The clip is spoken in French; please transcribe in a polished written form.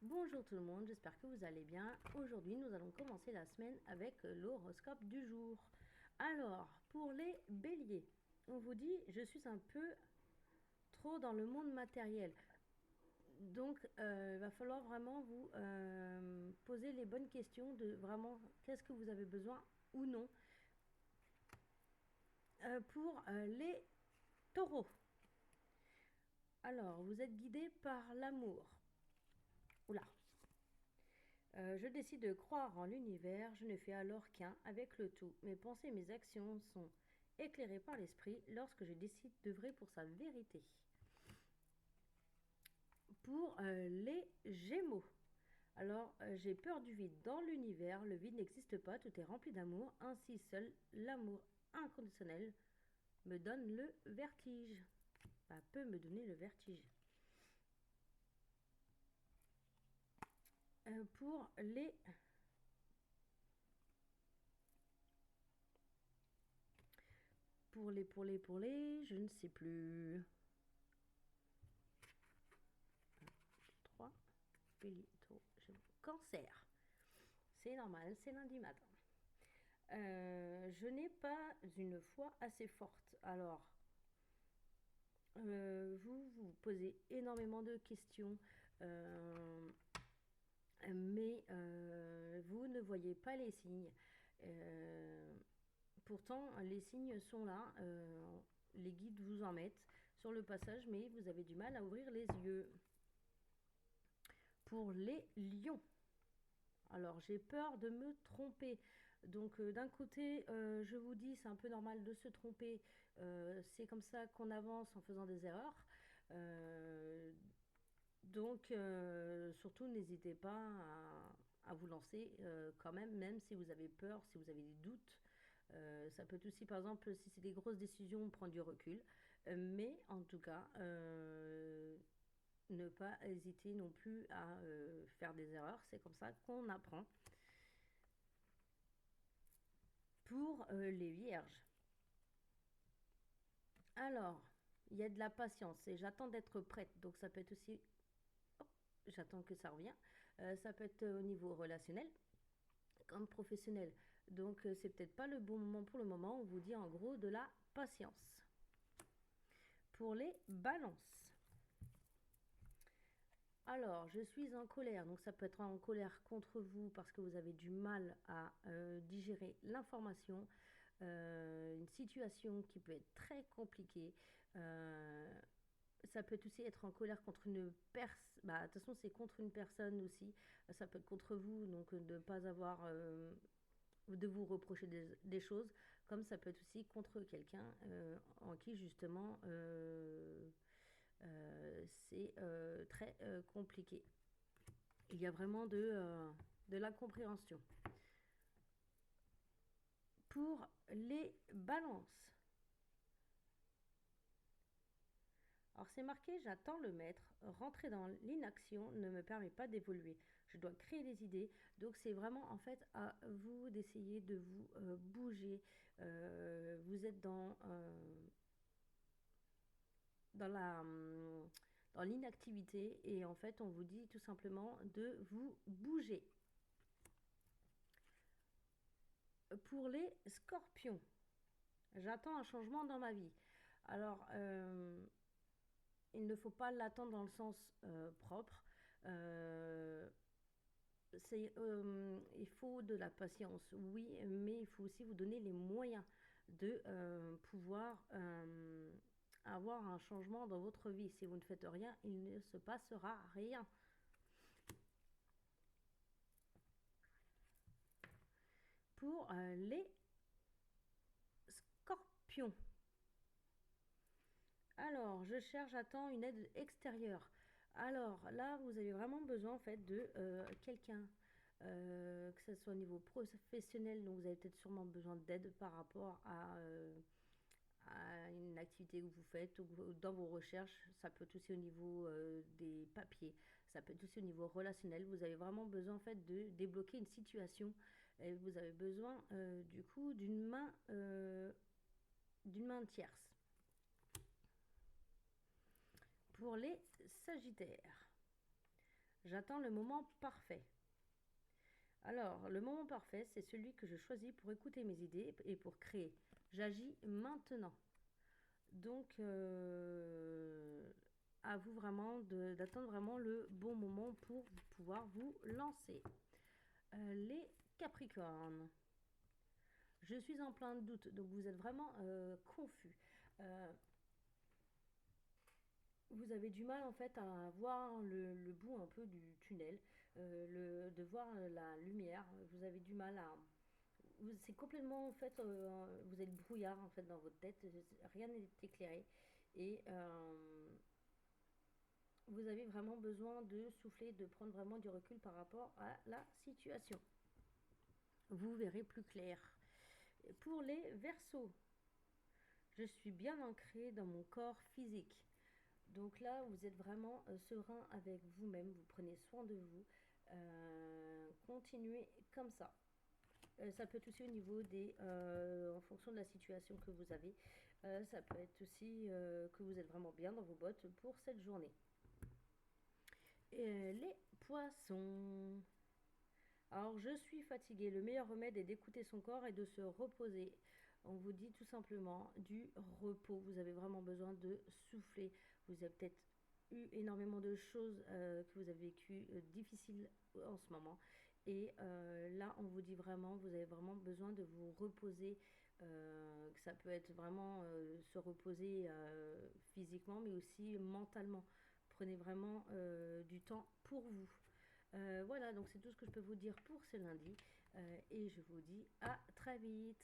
Bonjour tout le monde, j'espère que vous allez bien. Aujourd'hui, nous allons commencer la semaine avec l'horoscope du jour. Alors, pour les béliers, on vous dit, je suis un peu trop dans le monde matériel. Donc, il va falloir vraiment vous poser les bonnes questions de vraiment qu'est-ce que vous avez besoin ou non. Pour les taureaux, alors, vous êtes guidé par l'amour. Oula, je décide de croire en l'univers, je ne fais alors qu'un avec le tout. Mes pensées et mes actions sont éclairées par l'esprit lorsque je décide d'œuvrer pour sa vérité. Pour les Gémeaux, alors j'ai peur du vide dans l'univers, le vide n'existe pas, tout est rempli d'amour, ainsi seul l'amour inconditionnel me donne le vertige. Peut me donner le vertige. Pour les je ne sais plus. 3, Bélier, Taureau, Cancer. C'est normal, c'est lundi matin. Je n'ai pas une foi assez forte. Alors, vous vous posez énormément de questions, mais vous ne voyez pas les signes. Pourtant, les signes sont là. Les guides vous en mettent sur le passage, mais vous avez du mal à ouvrir les yeux. Pour les lions, alors j'ai peur de me tromper. Donc d'un côté, je vous dis, c'est un peu normal de se tromper. C'est comme ça qu'on avance en faisant des erreurs. Donc surtout, n'hésitez pas à vous lancer quand même, même si vous avez peur, si vous avez des doutes. Ça peut être aussi, par exemple, si c'est des grosses décisions, prendre du recul. Mais en tout cas, ne pas hésiter non plus à faire des erreurs. C'est comme ça qu'on apprend. Pour les vierges, alors, il y a de la patience et j'attends d'être prête. Donc ça peut être aussi, hop, j'attends que ça revienne. Ça peut être au niveau relationnel comme professionnel. Donc c'est peut-être pas le bon moment pour le moment. On vous dit en gros de la patience. Pour les balances, alors, je suis en colère, donc ça peut être en colère contre vous parce que vous avez du mal à digérer l'information, une situation qui peut être très compliquée. Ça peut aussi être en colère contre une personne. Bah, de toute façon, c'est contre une personne aussi. Ça peut être contre vous, donc de ne pas avoir. De vous reprocher des choses, comme ça peut être aussi contre quelqu'un en qui justement c'est très compliqué. Il y a vraiment de l'incompréhension. Pour les balances, alors c'est marqué, j'attends le maître, rentrer dans l'inaction ne me permet pas d'évoluer. Je dois créer des idées. Donc c'est vraiment en fait à vous d'essayer de vous bouger. Vous êtes dans la dans l'inactivité et en fait on vous dit tout simplement de vous bouger. Pour les scorpions, j'attends un changement dans ma vie. Alors il ne faut pas l'attendre dans le sens propre. Il faut de la patience, oui, mais il faut aussi vous donner les moyens de pouvoir avoir un changement dans votre vie. Si vous ne faites rien, il ne se passera rien. Pour les scorpions, alors je cherche, j'attends une aide extérieure. Alors là, vous avez vraiment besoin en fait de quelqu'un, que ce soit au niveau professionnel, donc vous avez peut-être sûrement besoin d'aide par rapport à une activité que vous faites ou dans vos recherches. Ça peut être aussi au niveau des papiers, ça peut être aussi au niveau relationnel. Vous avez vraiment besoin en fait de débloquer une situation et vous avez besoin du coup d'une main tierce. Pour les sagittaires, J'attends le moment parfait. Alors, le moment parfait, c'est celui que je choisis pour écouter mes idées et pour créer. J'agis maintenant. Donc, à vous vraiment d'attendre vraiment le bon moment pour pouvoir vous lancer. Les Capricornes. Je suis en plein doute, donc vous êtes vraiment confus. Euh, Vous avez du mal en fait à voir le bout un peu du tunnel, de voir la lumière. Vous avez du mal à... C'est complètement en fait, vous êtes brouillard en fait dans votre tête, rien n'est éclairé. Et vous avez vraiment besoin de souffler, de prendre vraiment du recul par rapport à la situation. Vous verrez plus clair. Pour les Verseaux, je suis bien ancrée dans mon corps physique. Donc là, vous êtes vraiment serein avec vous-même, vous prenez soin de vous. Continuez comme ça. Ça peut être aussi au niveau des... en fonction de la situation que vous avez. Ça peut être aussi que vous êtes vraiment bien dans vos bottes pour cette journée. Les poissons. Alors, je suis fatiguée. Le meilleur remède est d'écouter son corps et de se reposer. On vous dit tout simplement du repos. Vous avez vraiment besoin de souffler. Vous avez peut-être eu énormément de choses que vous avez vécues difficiles en ce moment. Et là, on vous dit vraiment, vous avez vraiment besoin de vous reposer. Ça peut être vraiment se reposer physiquement, mais aussi mentalement. Prenez vraiment du temps pour vous. Voilà, donc c'est tout ce que je peux vous dire pour ce lundi. Et je vous dis à très vite.